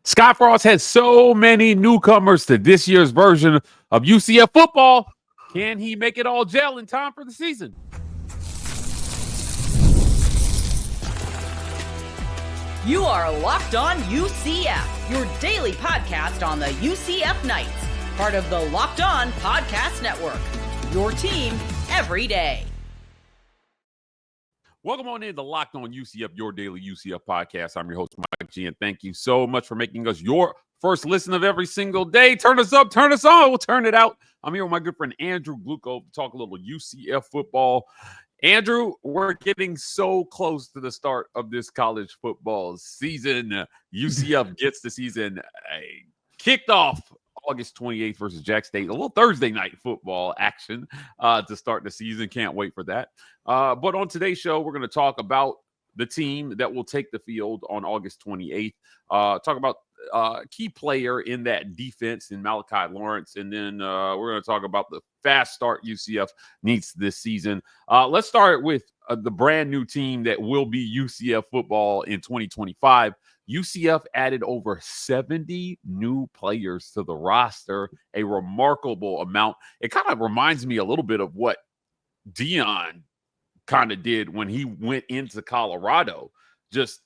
Scott Frost has so many newcomers to this year's version of UCF football. Can he make it all gel in time for the season? You are Locked On UCF, your daily podcast on the UCF Knights, part of the Locked On Podcast Network, your team every day. Welcome on in to Locked On UCF, your daily UCF podcast. I'm your host, Mike G, and thank you so much for making us your first listen of every single day. Turn us up, turn us on, we'll turn it out. I'm here with my good friend Andrew Gluco to talk a little UCF football. Andrew, we're getting so close to the start of this college football season. UCF gets the season kicked off August 28th versus Jack State. A little Thursday night football action to start the season. Can't wait for that. But on today's show, we're going to talk about the team that will take the field on August 28th. Talk about key player in that defense in Malachi Lawrence. And then we're going to talk about the fast start UCF needs this season. Let's start with the brand new team that will be UCF football in 2025. UCF added over 70 new players to the roster, a remarkable amount. It kind of reminds me a little bit of what Deion kind of did when he went into Colorado, just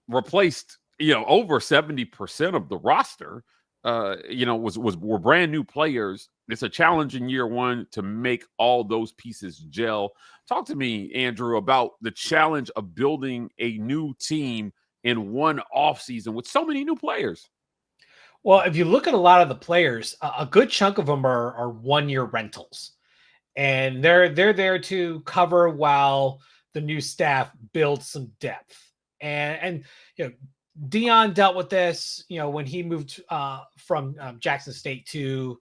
replaced, over 70% of the roster, were brand new players. It's a challenge in year one to make all those pieces gel. Talk to me, Andrew, about the challenge of building a new team in one offseason with so many new players. Well, if you look at a lot of the players, a good chunk of them are one-year rentals. And they're there to cover while the new staff builds some depth. And Deion dealt with this, when he moved from Jackson State to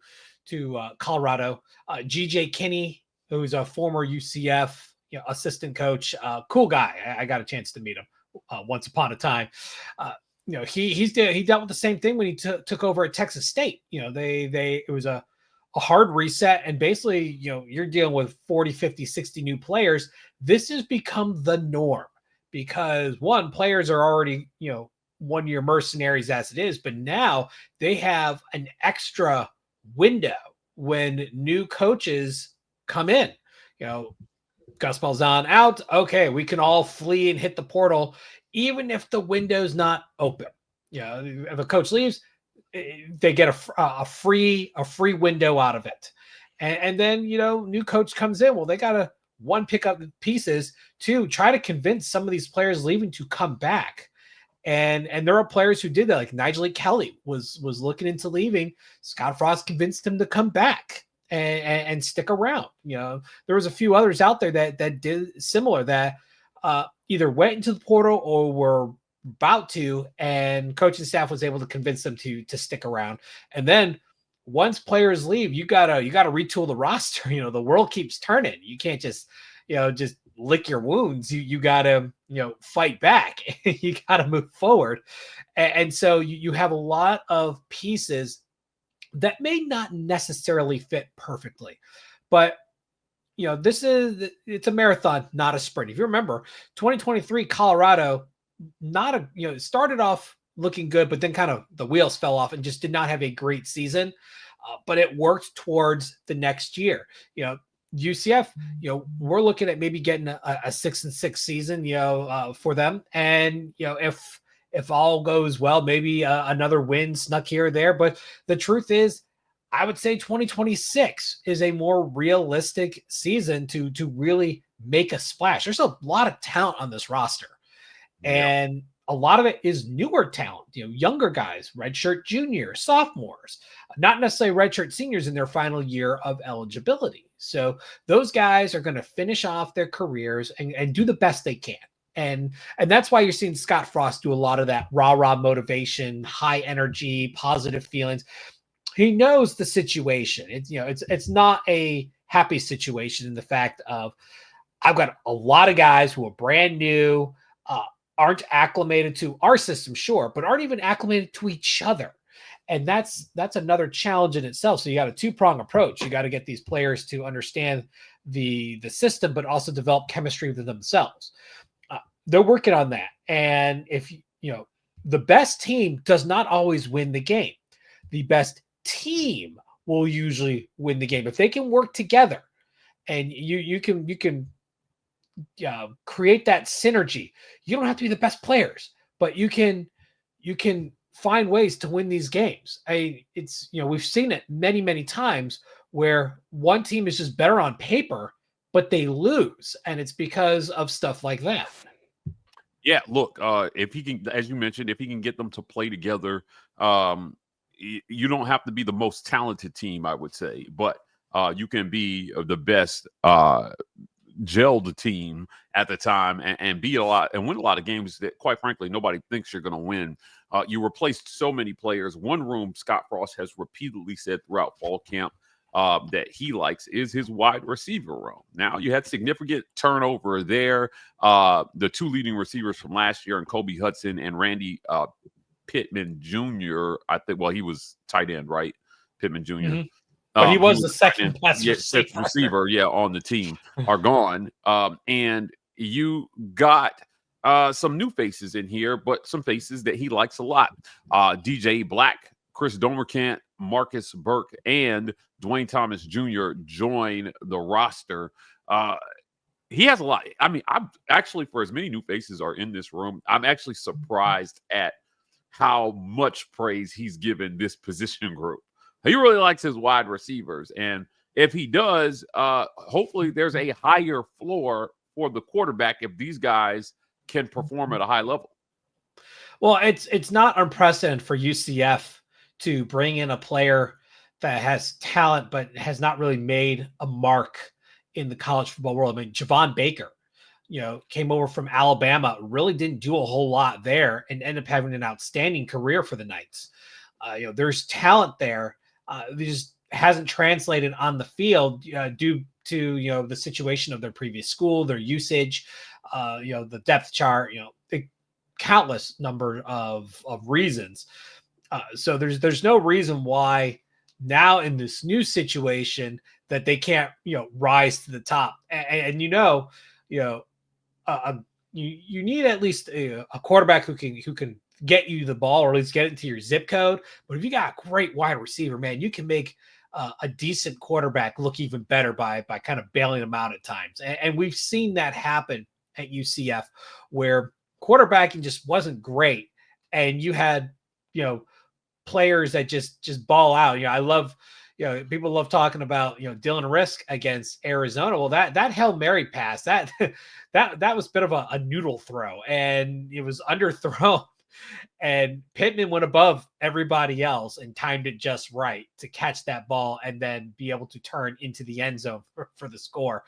Colorado. G.J. Kinney, who's a former UCF assistant coach, cool guy. I got a chance to meet him once upon a time. He dealt with the same thing when he took over at Texas State. It was a hard reset, and basically, you're dealing with 40, 50, 60 new players. This has become the norm because players are already, 1 year mercenaries as it is, but now they have an extra window when new coaches come in. Gus Malzahn out. Okay, we can all flee and hit the portal, even if the window's not open. If a coach leaves, they get a free window out of it. And then, new coach comes in. Well, they got to pick up pieces, to try to convince some of these players leaving to come back. And there are players who did that, like Nigel Kelly was looking into leaving. Scott Frost convinced him to come back and stick around. There was a few others out there that did similar, that either went into the portal or were about to, and coaching staff was able to convince them to stick around. And then once players leave, you gotta retool the roster. The world keeps turning. You can't just lick your wounds. You gotta fight back. You gotta move forward. And so you have a lot of pieces that may not necessarily fit perfectly, but it's a marathon, not a sprint. If you remember, 2023 Colorado, started off looking good, but then kind of the wheels fell off and just did not have a great season. But it worked towards the next year. UCF, we're looking at maybe getting a 6-6 season, for them. And, if all goes well, maybe another win snuck here or there. But the truth is, I would say 2026 is a more realistic season to really make a splash. There's a lot of talent on this roster. And a lot of it is newer talent, younger guys, redshirt juniors, sophomores, not necessarily redshirt seniors in their final year of eligibility. So those guys are going to finish off their careers and do the best they can. And that's why you're seeing Scott Frost do a lot of that rah-rah motivation, high energy, positive feelings. He knows the situation. It's not a happy situation in the fact of, I've got a lot of guys who are brand new, aren't acclimated to our system, sure, but aren't even acclimated to each other. And that's another challenge in itself. So you got a two-prong approach. You got to get these players to understand the system, but also develop chemistry with themselves. They're working on that. And if the best team does not always win the game. The best team will usually win the game if they can work together, and you can create that synergy. You don't have to be the best players, but you can find ways to win these games. It's we've seen it many times where one team is just better on paper, but they lose, and it's because of stuff like that. Yeah, look, if he can, as you mentioned, if he can get them to play together, you don't have to be the most talented team, I would say, but you can be the best gelled team at the time and beat a lot and win a lot of games that, quite frankly, nobody thinks you're going to win. You replaced so many players. One room Scott Frost has repeatedly said throughout fall camp that he likes is his wide receiver room. Now, you had significant turnover there. The two leading receivers from last year, and Kobe Hudson and Randy Pittman Jr., I think, well, he was tight end, right? Pittman Jr. Mm-hmm. But he was the second best receiver, on the team, are gone. And you got some new faces in here, but some faces that he likes a lot. DJ Black, Chris Domercant, Marcus Burke, and Dwayne Thomas Jr. join the roster. He has a lot. I mean, I'm actually, for as many new faces are in this room, I'm actually surprised at how much praise he's given this position group. He really likes his wide receivers. And if he does, hopefully there's a higher floor for the quarterback if these guys can perform at a high level. Well, it's not unprecedented for UCF to bring in a player that has talent but has not really made a mark in the college football world. I mean, Javon Baker, came over from Alabama, really didn't do a whole lot there and ended up having an outstanding career for the Knights. There's talent there. It just hasn't translated on the field due to, the situation of their previous school, their usage, the depth chart, countless number of reasons. So there's no reason why now in this new situation that they can't, rise to the top. And you need at least a quarterback who can get you the ball, or at least get it into your zip code. But if you got a great wide receiver, man, you can make a decent quarterback look even better by kind of bailing them out at times. And we've seen that happen at UCF, where quarterbacking just wasn't great, and you had players that just ball out. I love people love talking about Dylan Risk against Arizona. Well, that Hail Mary pass, that was a bit of a noodle throw, and it was underthrown. And Pittman went above everybody else and timed it just right to catch that ball and then be able to turn into the end zone for the score.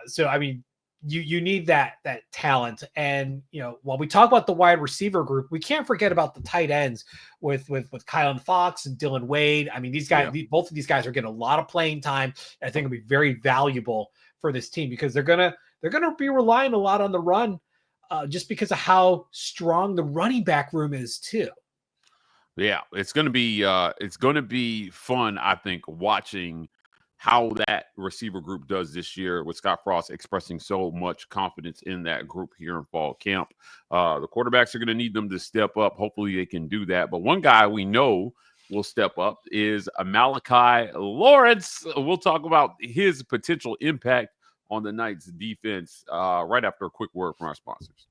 So, I mean, you need that talent. And, while we talk about the wide receiver group, we can't forget about the tight ends with Kylan Fox and Dylan Wade. I mean, these guys, both of these guys are getting a lot of playing time. I think it'll be very valuable for this team because they're going to be relying a lot on the run. Just because of how strong the running back room is too. Yeah, it's going to be fun, I think, watching how that receiver group does this year with Scott Frost expressing so much confidence in that group here in fall camp. The quarterbacks are going to need them to step up. Hopefully they can do that. But one guy we know will step up is Malachi Lawrence. We'll talk about his potential impact on the Knights defense right after a quick word from our sponsors.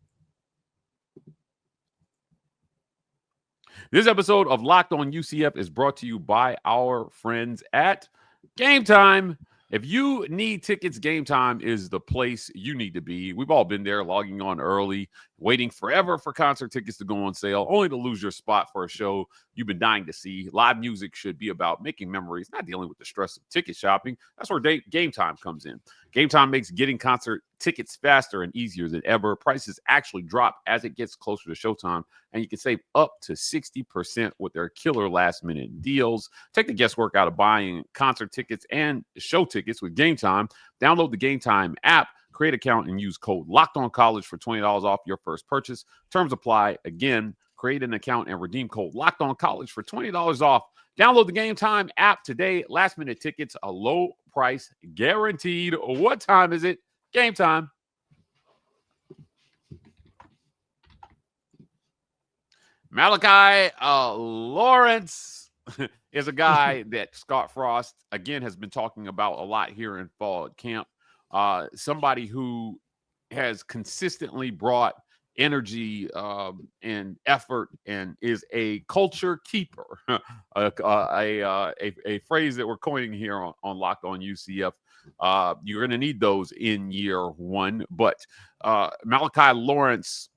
This episode of Locked On UCF is brought to you by our friends at Game Time. If you need tickets, Game Time is the place you need to be. We've all been there, logging on early, waiting forever for concert tickets to go on sale, only to lose your spot for a show you've been dying to see. Live music should be about making memories, not dealing with the stress of ticket shopping. That's where Game Time comes in. Game Time makes getting concert tickets faster and easier than ever. Prices actually drop as it gets closer to showtime, and you can save up to 60% with their killer last-minute deals. Take the guesswork out of buying concert tickets and show tickets with Game Time. Download the Game Time app, create an account, and use code LOCKEDONCollege for $20 off your first purchase. Terms apply. Again, create an account and redeem code LOCKEDONCollege for $20 off. Download the Game Time app today. Last-minute tickets, a low price guaranteed. What time is it? Game time. Malachi Lawrence is a guy that Scott Frost, again, has been talking about a lot here in fall at camp. Somebody who has consistently brought energy and effort and is a culture keeper, a phrase that we're coining here on Locked On UCF. You're going to need those in year one. But Malachi Lawrence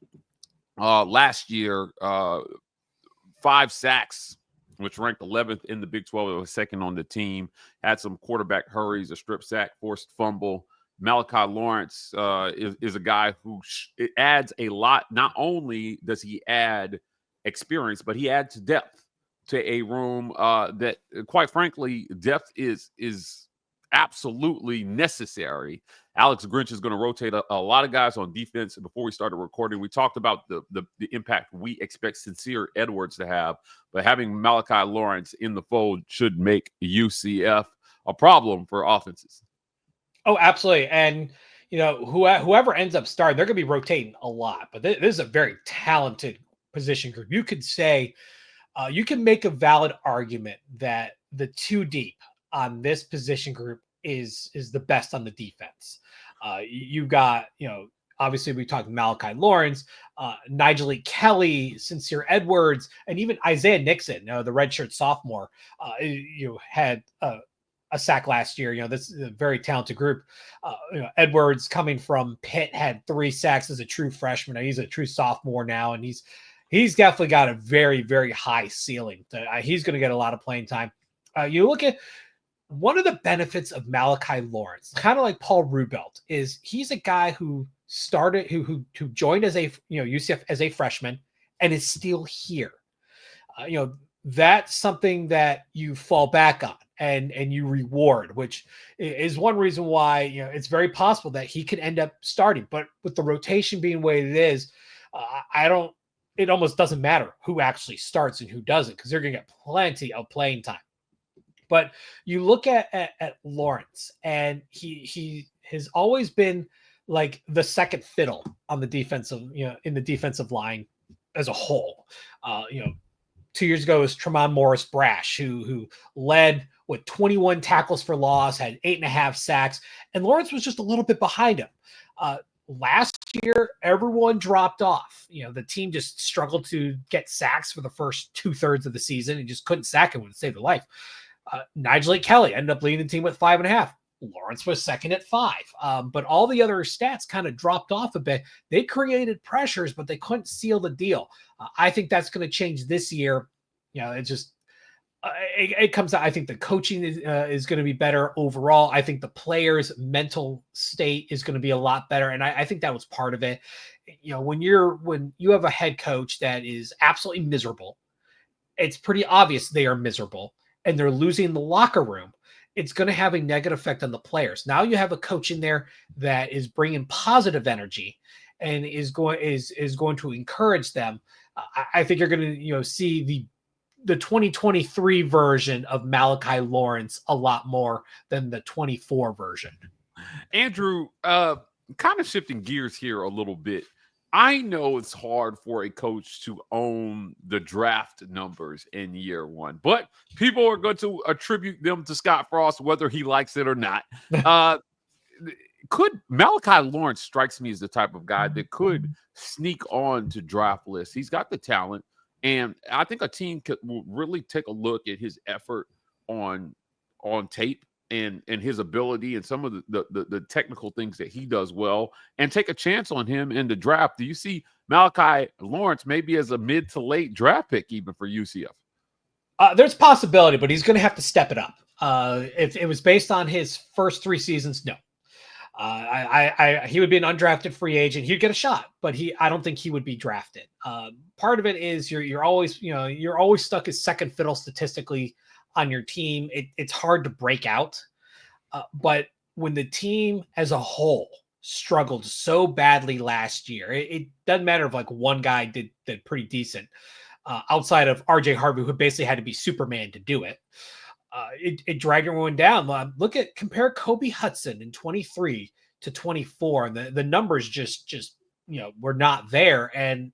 last year, 5 sacks, which ranked 11th in the Big 12. It was second on the team. Had some quarterback hurries, a strip sack, forced fumble. Malachi Lawrence is a guy who it adds a lot. Not only does he add experience, but he adds depth to a room that, quite frankly, depth is absolutely necessary. Alex Grinch is going to rotate a lot of guys on defense. Before we started recording, we talked about the impact we expect Sincere Edwards to have, but having Malachi Lawrence in the fold should make UCF a problem for offenses. Oh, absolutely. And, whoever ends up starting, they're going to be rotating a lot. But this is a very talented position group. You could say, you can make a valid argument that the 2 deep on this position group is the best on the defense. You got, obviously we talked Malachi Lawrence, Nigel Kelly, Sincere Edwards, and even Isaiah Nixon, the redshirt sophomore, had a sack last year. This is a very talented group. Edwards, coming from Pitt, had 3 sacks as a true freshman. He's a true sophomore now, and he's definitely got a very, very high ceiling. He's going to get a lot of playing time. You look at one of the benefits of Malachi Lawrence, kind of like Paul Rubelt, is he's a guy who started, who joined as a UCF as a freshman and is still here. That's something that you fall back on and you reward, which is one reason why, it's very possible that he could end up starting. But with the rotation being the way it is, it almost doesn't matter who actually starts and who doesn't, because they're going to get plenty of playing time. But you look at Lawrence, and he has always been like the second fiddle on the defensive, in the defensive line as a whole. 2 years ago was Tremont Morris Brash, who led with 21 tackles for loss, had 8.5 sacks, and Lawrence was just a little bit behind him. Last year, everyone dropped off. The team just struggled to get sacks for the first 2/3 of the season and just couldn't sack him when it saved their life. Nigel Kelly ended up leading the team with 5.5. Lawrence was second at 5. But all the other stats kind of dropped off a bit. They created pressures, but they couldn't seal the deal. I think that's going to change this year. It just it comes out. I think the coaching is going to be better overall. I think the players' mental state is going to be a lot better, and I think that was part of it. When you have a head coach that is absolutely miserable, it's pretty obvious they are miserable, and they're losing the locker room. It's going to have a negative effect on the players. Now you have a coach in there that is bringing positive energy and is going to encourage them. I think you're going to see the 2023 version of Malachi Lawrence a lot more than the 24 version. Andrew, kind of shifting gears here a little bit. I know it's hard for a coach to own the draft numbers in year one, but people are going to attribute them to Scott Frost, whether he likes it or not. Could Malachi Lawrence strikes me as the type of guy that could sneak on to draft lists. He's got the talent, and I think a team will really take a look at his effort on tape and his ability and some of the technical things that he does well, and take a chance on him in the draft. Do you see Malachi Lawrence maybe as a mid to late draft pick even for UCF? There's possibility, but he's going to have to step it up. If it was based on his first 3 seasons, no. He would be an undrafted free agent. He'd get a shot, but I don't think he would be drafted. Part of it is you're always stuck as second fiddle statistically on your team. It's hard to break out. But when the team as a whole struggled so badly last year, it doesn't matter if like one guy did pretty decent, outside of RJ Harvey, who basically had to be Superman to do it. It dragged everyone down. Compare Kobe Hudson in 23 to 24, and the numbers just were not there. And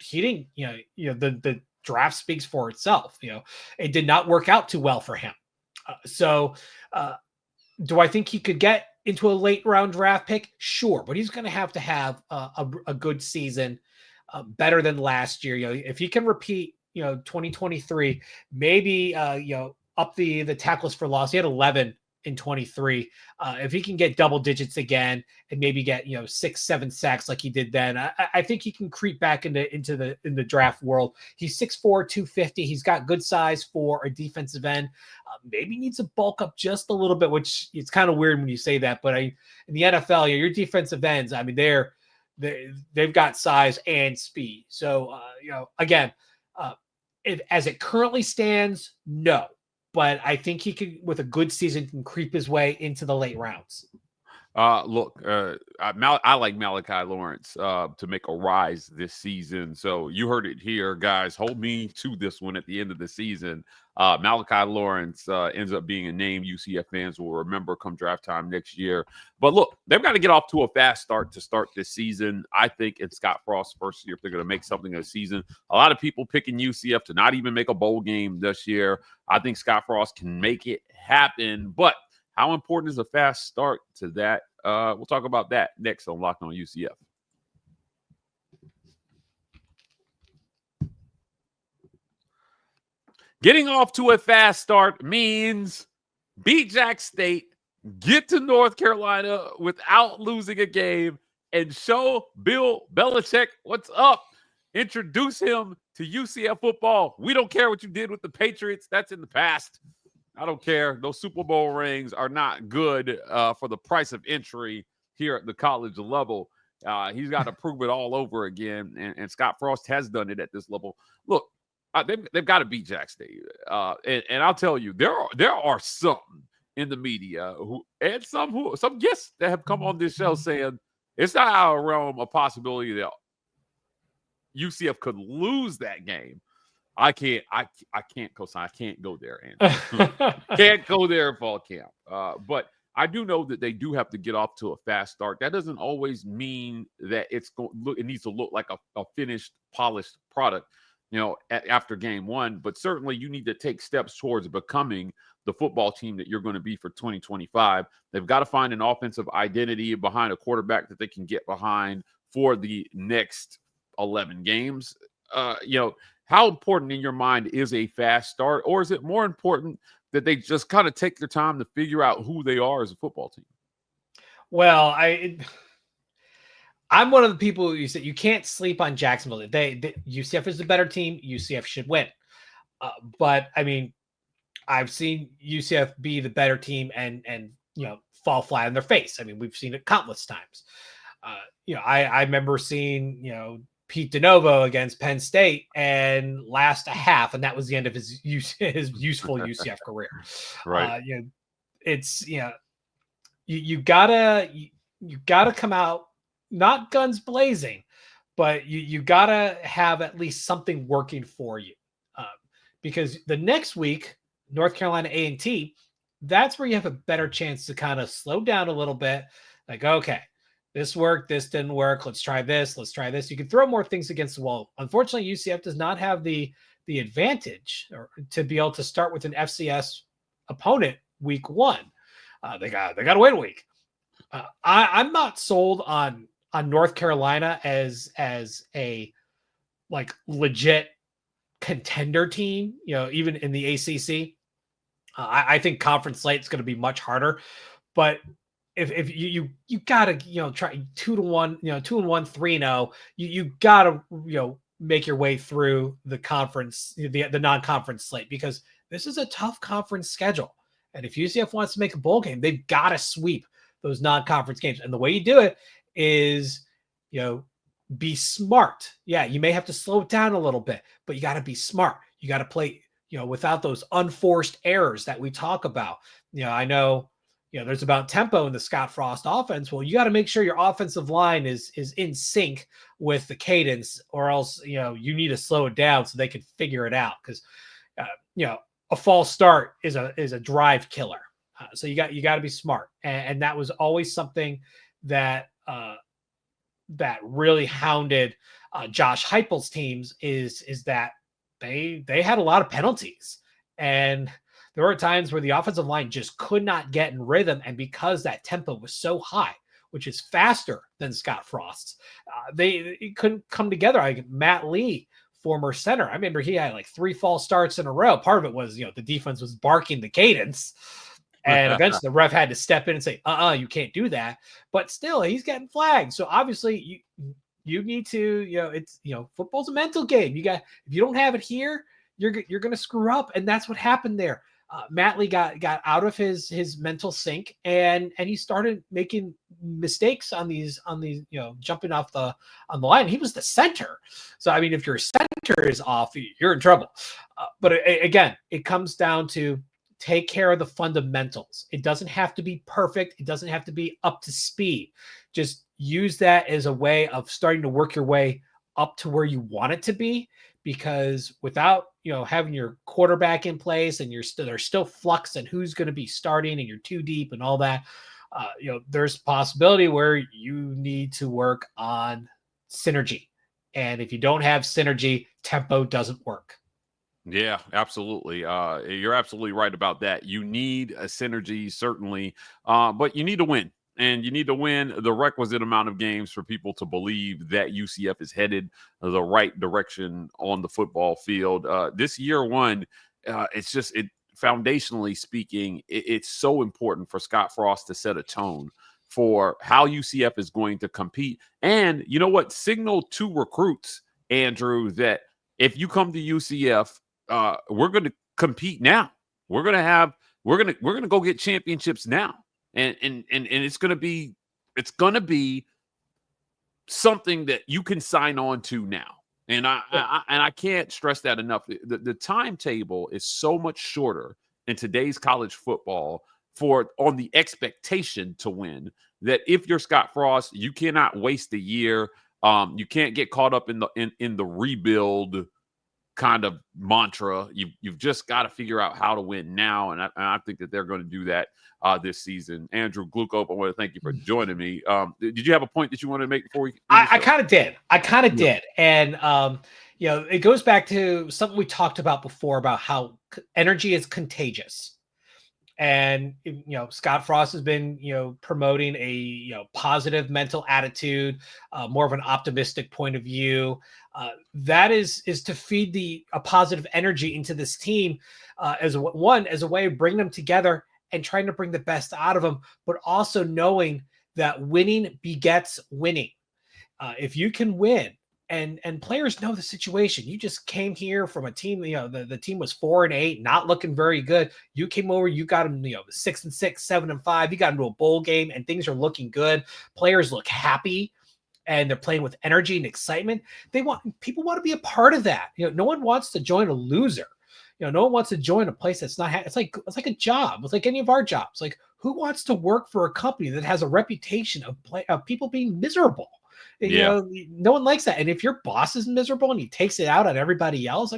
he didn't, the draft speaks for itself. It did not work out too well for him. So do I think he could get into a late round draft pick? Sure, but he's going to have a good season, better than last year. If he can repeat, 2023, maybe, up the tackles for loss. He had 11 in 23. If he can get double digits again and maybe get 6-7 sacks like he did then, I think he can creep back in the draft world. He's 6'4", 250. He's got good size for a defensive end. Maybe needs to bulk up just a little bit, which it's kind of weird when you say that. But in the NFL, your defensive ends, I mean, they've got size and speed. So again, as it currently stands, no. But I think he could, with a good season, can creep his way into the late rounds. Look, I like Malachi Lawrence to make a rise this season. So you heard it here, guys. Hold me to this one at the end of the season. Malachi Lawrence ends up being a name UCF fans will remember come draft time next year. But look, they've got to get off to a fast start to start this season. I think it's Scott Frost's first year if they're going to make something of the season. A lot of people picking UCF to not even make a bowl game this year. I think Scott Frost can make it happen. But how important is a fast start to that? We'll talk about that next on Locked On UCF. Getting off to a fast start means beat Jack State, get to North Carolina without losing a game, and show Bill Belichick what's up. Introduce him to UCF football. We don't care what you did with the Patriots. That's in the past. I don't care. Those Super Bowl rings are not good for the price of entry here at the college level. He's got to prove it all over again, and Scott Frost has done it at this level. Look, they've got to beat Jack State, and I'll tell you, there are some in the media some guests that have come on this show saying it's not out of realm a possibility that UCF could lose that game. I can't co-sign. I can't go there, Andrew. Can't go there in fall camp. But I do know that they do have to get off to a fast start. That doesn't always mean that it needs to look like a finished, polished product, after game one. But certainly you need to take steps towards becoming the football team that you're going to be for 2025. They've got to find an offensive identity behind a quarterback that they can get behind for the next 11 games. How important in your mind is a fast start, or is it more important that they just kind of take their time to figure out who they are as a football team? Well, I'm one of the people who said you can't sleep on Jacksonville. UCF is the better team. UCF should win. But I mean, I've seen UCF be the better team and fall flat on their face. I mean, we've seen it countless times. I remember seeing Pete DeNovo against Penn State and last a half, and that was the end of his useful UCF career. Right. You gotta come out not guns blazing, but you gotta have at least something working for you, because the next week, North Carolina A&T, that's where you have a better chance to kind of slow down a little bit. Like, okay, this worked, this didn't work. Let's try this. Let's try this. You can throw more things against the wall. Unfortunately, UCF does not have the advantage to be able to start with an FCS opponent week one. They got to wait a week. I'm not sold on North Carolina as a legit contender team. Even in the ACC, I think conference slate is going to be much harder, but if you gotta try 2-1, 2-1, 3-0, you gotta make your way through the conference, the non-conference slate, because this is a tough conference schedule, and if UCF wants to make a bowl game, they've got to sweep those non-conference games, and the way you do it is be smart. Yeah, you may have to slow it down a little bit, but you got to be smart. You got to play without those unforced errors that we talk about. I know. There's about tempo in the Scott Frost offense. Well, you got to make sure your offensive line is in sync with the cadence, or else, you need to slow it down so they can figure it out. Because, a false start is a drive killer. So you got to be smart. And that was always something that really hounded Josh Heupel's teams is that they had a lot of penalties, and there were times where the offensive line just could not get in rhythm, and because that tempo was so high, which is faster than Scott Frost's, they couldn't come together. Like Matt Lee, former center, I remember he had like 3 false starts in a row. Part of it was, the defense was barking the cadence, and eventually the ref had to step in and say, you can't do that. But still, he's getting flagged. So obviously you need to, it's, football's a mental game. If you don't have it here, you're going to screw up. And that's what happened there. Matt Lee got out of his mental sync, and he started making mistakes on these, jumping off on the line. He was the center. So, I mean, if your center is off, you're in trouble. But again, it comes down to take care of the fundamentals. It doesn't have to be perfect. It doesn't have to be up to speed. Just use that as a way of starting to work your way up to where you want it to be, because without, having your quarterback in place and there's still flux and who's going to be starting and you're too deep and all that, there's a possibility where you need to work on synergy. And if you don't have synergy, tempo doesn't work. Yeah, absolutely. You're absolutely right about that. You need a synergy, certainly, but you need to win. And you need to win the requisite amount of games for people to believe that UCF is headed the right direction on the football field. This year one, foundationally speaking, it's so important for Scott Frost to set a tone for how UCF is going to compete. And you know what? Signal to recruits, Andrew, that if you come to UCF, we're going to compete now. We're going to go get championships now. And it's going to be something that you can sign on to now. And I can't stress that enough. The timetable is so much shorter in today's college football on the expectation to win, that if you're Scott Frost, you cannot waste a year. You can't get caught up in the rebuild kind of mantra. You've just got to figure out how to win now, and I think that they're going to do that this season. Andrew Gluco, I want to thank you for joining me. Did you have a point that you wanted to make before we? I kind of did. And it goes back to something we talked about before about how energy is contagious. And Scott Frost has been promoting a positive mental attitude, more of an optimistic point of view. That is to feed a positive energy into this team as a way of bringing them together and trying to bring the best out of them, but also knowing that winning begets winning. If you can win, and players know the situation. You just came here from a team, the team was 4-8, not looking very good. You came over, you got them, 6-6, 7-5. You got into a bowl game, and things are looking good. Players look happy, and they're playing with energy and excitement. People want to be a part of that. No one wants to join a loser. No one wants to join a place that's not. It's like a job. It's like any of our jobs. Like, who wants to work for a company that has a reputation of people being miserable? No one likes that. And if your boss is miserable and he takes it out on everybody else,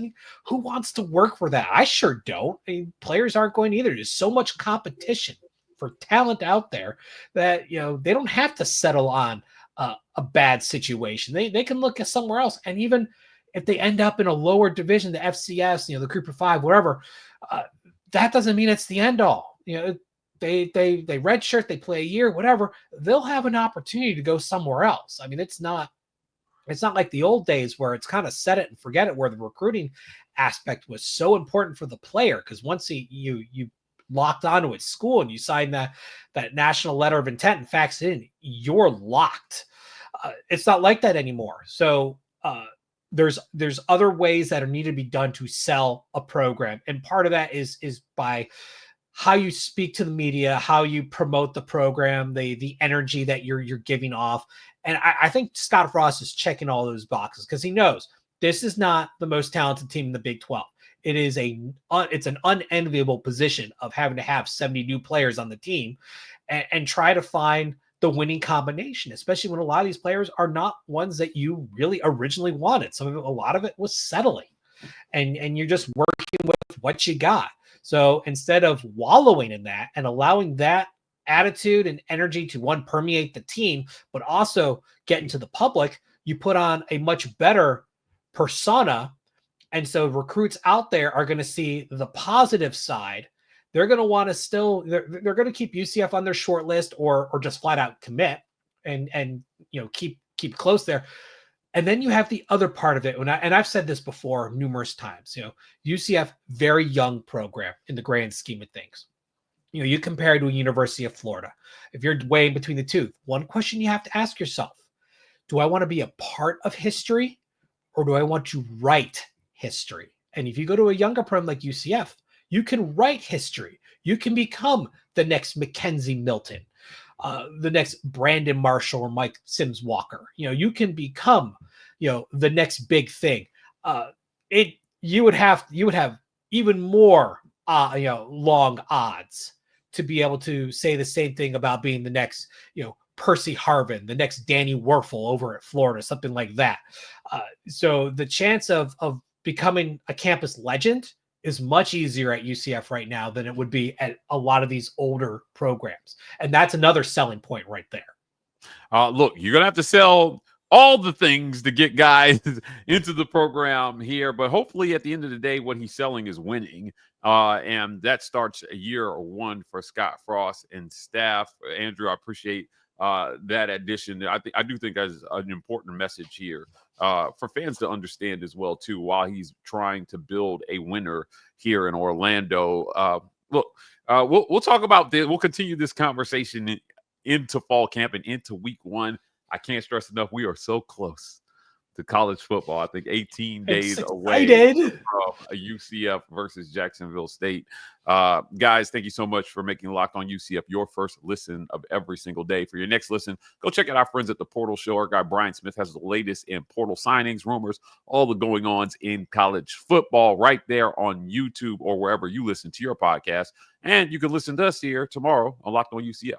who wants to work for that? I sure don't. Players aren't going either. There's so much competition for talent out there that, they don't have to settle on a bad situation. They can look at somewhere else. And even if they end up in a lower division, the FCS, the Group of 5, whatever, that doesn't mean it's the end all. They redshirt, they play a year, whatever, they'll have an opportunity to go somewhere else. It's not like the old days where it's kind of set it and forget it, where the recruiting aspect was so important for the player, because once you locked onto his school and you signed that national letter of intent and faxed it in, you're locked. It's not like that anymore. So there's other ways that are needed to be done to sell a program, and part of that is by how you speak to the media, how you promote the program, the energy that you're giving off. And I think Scott Frost is checking all those boxes, because he knows this is not the most talented team in the Big 12. It is it's an unenviable position of having to have 70 new players on the team and try to find the winning combination, especially when a lot of these players are not ones that you really originally wanted. A lot of it was settling, and you're just working with what you got. So instead of wallowing in that and allowing that attitude and energy to permeate the team, but also get into the public, you put on a much better persona. And so recruits out there are going to see the positive side. They're going to want to they're going to keep UCF on their short list or just flat out commit and keep close there. And then you have the other part of it. And I've said this before numerous times, UCF, very young program in the grand scheme of things. You compare it to a University of Florida. If you're weighing between the two, one question you have to ask yourself, do I want to be a part of history or do I want to write history? And if you go to a younger program like UCF, you can write history. You can become the next McKenzie Milton, the next Brandon Marshall or Mike Sims Walker. You can become, the next big thing. You would have even more, long odds to be able to say the same thing about being the next, Percy Harvin, the next Danny Werfel over at Florida, something like that. So the chance of becoming a campus legend is much easier at UCF right now than it would be at a lot of these older programs. And that's another selling point right there. Look, you're going to have to sell all the things to get guys into the program here. But hopefully at the end of the day, what he's selling is winning. And that starts a year one for Scott Frost and staff. Andrew, I appreciate that addition. I do think that's an important message here for fans to understand as well, too, while he's trying to build a winner here in Orlando. Look, we'll talk about this. We'll continue this conversation into fall camp and into week one. I can't stress enough, we are so close to college football. I think 18 days away from a UCF versus Jacksonville State. Guys, thank you so much for making Locked On UCF your first listen of every single day. For your next listen, go check out our friends at the Portal Show. Our guy Brian Smith has the latest in portal signings, rumors, all the going-ons in college football right there on YouTube or wherever you listen to your podcast. And you can listen to us here tomorrow on Locked On UCF.